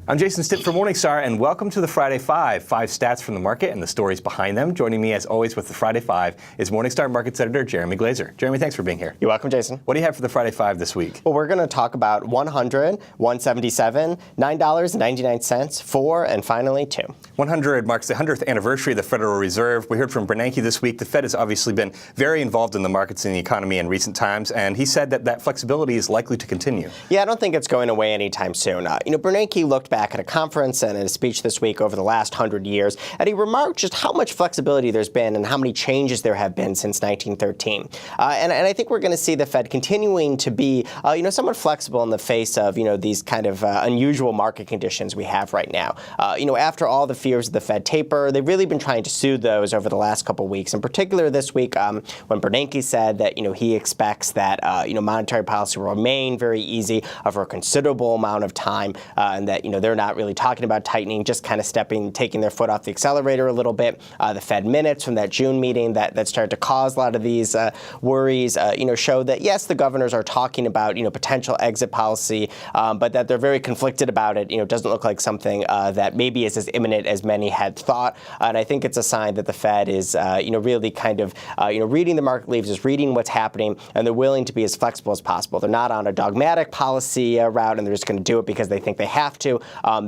I'm Jason Stitt for Morningstar, and welcome to the Friday Five. 5 stats from the market and the stories behind them. Joining me, as always, with the Friday Five is Morningstar Markets Editor Jeremy Glazer. Jeremy, thanks for being here. You're welcome, Jason. What do you have for the Friday Five this week? Well, we're going to talk about 100, 177, $9.99, 4, and finally 2. 100 marks the 100th anniversary of the Federal Reserve. We heard from Bernanke this week. The Fed has obviously been very involved in the markets and the economy in recent times, and he said that that flexibility is likely to continue. Yeah, I don't think it's going away anytime soon. Bernanke looked back at a conference and in a speech this week over the last 100 years, and he remarked just how much flexibility there's been and how many changes there have been since 1913. And I think we're going to see the Fed continuing to be, somewhat flexible in the face of, these kind of unusual market conditions we have right now. After all the fears of the Fed taper, they've really been trying to soothe those over the last couple of weeks. In particular this week, when Bernanke said that, he expects that, monetary policy will remain very easy for a considerable amount of time, and that, they're not really talking about tightening, just kind of taking their foot off the accelerator a little bit. The Fed minutes from that June meeting that started to cause a lot of these worries, show that, yes, the governors are talking about, potential exit policy, but that they're very conflicted about it. It doesn't look like something that maybe is as imminent as many had thought. And I think it's a sign that the Fed is, really kind of, reading the market leaves, is reading what's happening, and they're willing to be as flexible as possible. They're not on a dogmatic policy route, and they're just going to do it because they think they have to.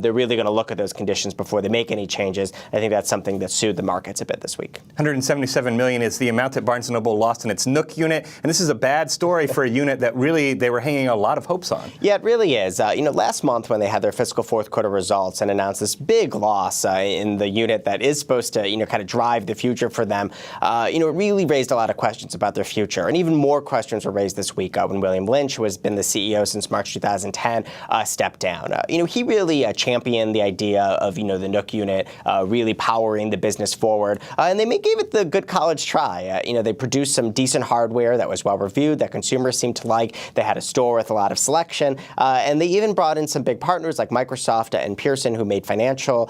They're really going to look at those conditions before they make any changes. I think that's something that soothed the markets a bit this week. $177 million is the amount that Barnes & Noble lost in its Nook unit, and this is a bad story for a unit that really they were hanging a lot of hopes on. Yeah, it really is. Last month when they had their fiscal fourth quarter results and announced this big loss in the unit that is supposed to, kind of drive the future for them, it really raised a lot of questions about their future. And even more questions were raised this week when William Lynch, who has been the CEO since March 2010, stepped down. He really championed the idea of, the Nook unit really powering the business forward. And they gave it the good college try. They produced some decent hardware that was well reviewed, that consumers seemed to like. They had a store with a lot of selection. And they even brought in some big partners like Microsoft and Pearson, who made financial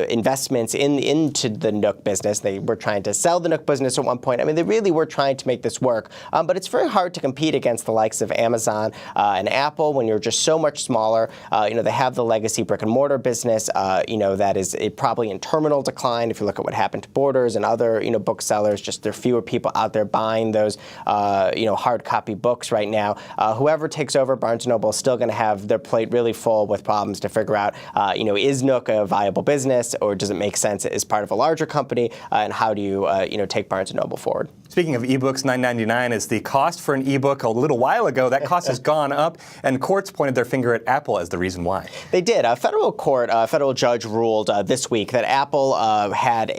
investments into the Nook business. They were trying to sell the Nook business at one point. I mean, they really were trying to make this work. But it's very hard to compete against the likes of Amazon and Apple when you're just so much smaller. They have the legacy brick and mortar business, that is probably in terminal decline. If you look at what happened to Borders and other, booksellers, just there are fewer people out there buying those, hard copy books right now. Whoever takes over, Barnes & Noble is still going to have their plate really full with problems to figure out, is Nook a viable business, or does it make sense as part of a larger company, and how do you, take Barnes & Noble forward? Speaking of ebooks, $9.99 is the cost for an ebook. A little while ago, that cost has gone up, and courts pointed their finger at Apple as the reason why. They did. A federal judge ruled this week that Apple had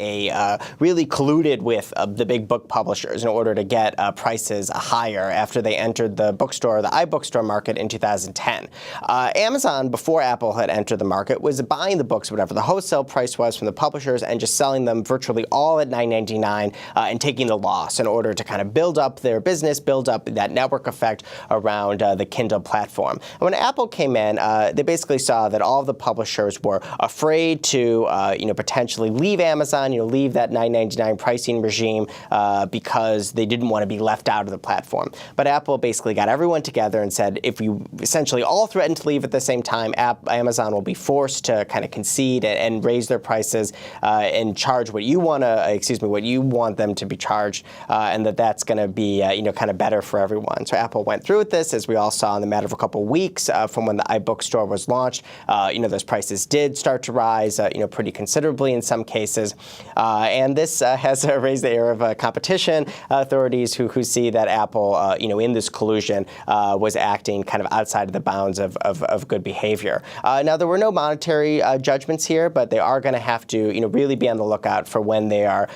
really colluded with the big book publishers in order to get prices higher after they entered the iBookstore market in 2010. Amazon, before Apple had entered the market, was buying the books, whatever the wholesale price was from the publishers, and just selling them virtually all at $9.99 and taking the loss in order to kind of build up their business, build up that network effect around the Kindle platform. And when Apple came in, they basically saw that all of the publishers were afraid to, potentially leave Amazon, leave that $9.99 pricing regime because they didn't want to be left out of the platform. But Apple basically got everyone together and said, if you essentially all threaten to leave at the same time, Amazon will be forced to kind of concede and raise their prices and charge what you want them to be charged, and that's going to be, kind of better for everyone. So Apple went through with this, as we all saw in the matter of a couple of weeks from when the iBookstore was launched. Those prices did start to rise, pretty considerably in some cases. And this has raised the air of competition authorities who see that Apple, in this collusion, was acting kind of outside of the bounds of good behavior. Now, there were no monetary judgments here, but they are going to have to, really be on the lookout for when they are,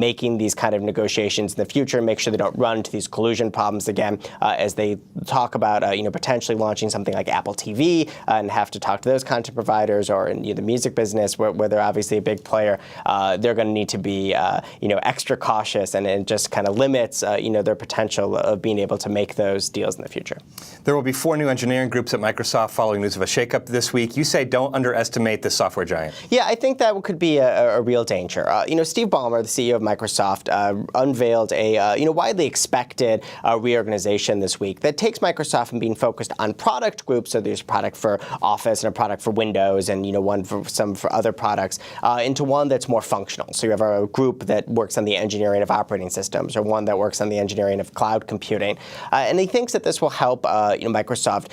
making these kind of negotiations in the future, make sure they don't run into these collusion problems again as they talk about, potentially launching something like Apple TV and have to talk to those content providers, or in the music business where they're obviously a big player. They're going to need to be, extra cautious, and it just kind of limits, their potential of being able to make those deals in the future. There will be 4 new engineering groups at Microsoft following news of a shakeup this week. You say don't underestimate the software giant. Yeah, I think that could be a real danger. Steve Ballmer, the CEO of Microsoft, unveiled unveiled a widely expected reorganization this week that takes Microsoft from being focused on product groups, so there's a product for Office and a product for Windows and one for other products, into one that's more functional. So you have a group that works on the engineering of operating systems, or one that works on the engineering of cloud computing. And he thinks that this will help Microsoft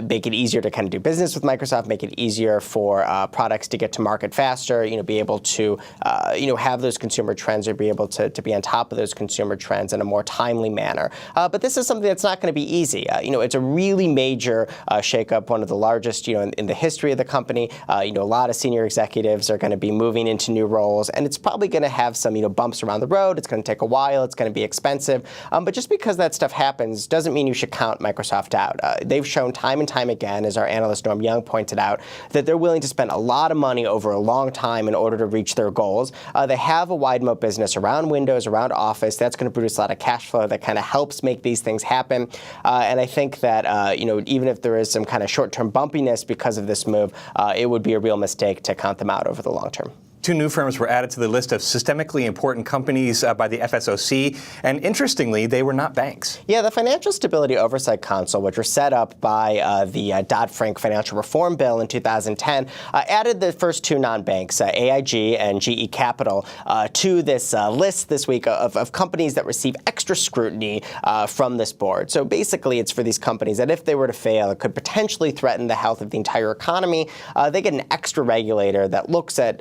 make it easier to kind of do business with Microsoft, make it easier for products to get to market faster, be able to have those consumer trends, or be able to be on top of those consumer trends in a more timely manner. But this is something that's not going to be easy. It's a really major shakeup, one of the largest in the history of the company. A lot of senior executives are going to be moving into new roles, and it's probably going to have some bumps around the road. It's going to take a while. It's going to be expensive. But just because that stuff happens doesn't mean you should count Microsoft out. They've shown time and time again, as our analyst Norm Young pointed out, that they're willing to spend a lot of money over a long time in order to reach their goals. They have a wide moat business around Windows, around Office. That's going to produce a lot of cash flow that kind of helps make these things happen. And I think that even if there is some kind of short-term bumpiness because of this move, it would be a real mistake to count them out over the long term. Two new firms were added to the list of systemically important companies by the FSOC, and interestingly, they were not banks. Yeah, the Financial Stability Oversight Council, which were set up by the Dodd-Frank Financial Reform Bill in 2010, added the first two non-banks, AIG and GE Capital, to this list this week of companies that receive extra scrutiny from this board. So basically, it's for these companies that if they were to fail, it could potentially threaten the health of the entire economy. They get an extra regulator that looks at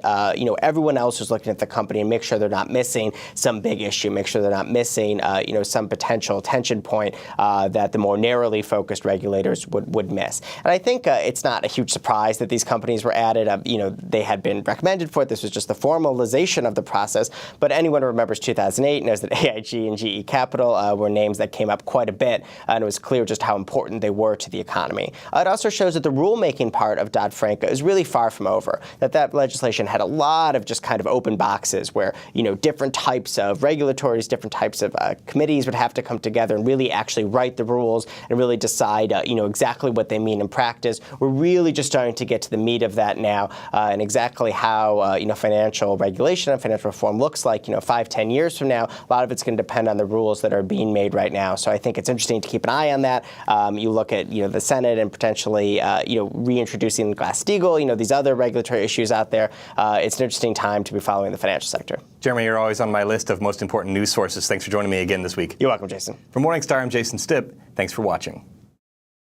everyone else who's looking at the company and make sure they're not missing some big issue, make sure they're not missing some potential tension point that the more narrowly focused regulators would miss. And I think it's not a huge surprise that these companies were added. They had been recommended for it. This was just the formalization of the process. But anyone who remembers 2008 knows that AIG and GE Capital were names that came up quite a bit, and it was clear just how important they were to the economy. It also shows that the rulemaking part of Dodd-Frank is really far from over, that legislation had a lot of just kind of open boxes where, different types of regulatories, different types of committees would have to come together and really actually write the rules and really decide, exactly what they mean in practice. We're really just starting to get to the meat of that now, and exactly how, financial regulation and financial reform looks like, 5-10 years from now. A lot of it's going to depend on the rules that are being made right now. So I think it's interesting to keep an eye on that. You look at, the Senate and potentially, reintroducing Glass-Steagall, these other regulatory issues out there. It's an interesting time to be following the financial sector. Jeremy, you're always on my list of most important news sources. Thanks for joining me again this week. You're welcome, Jason. For Morningstar, I'm Jason Stipp. Thanks for watching.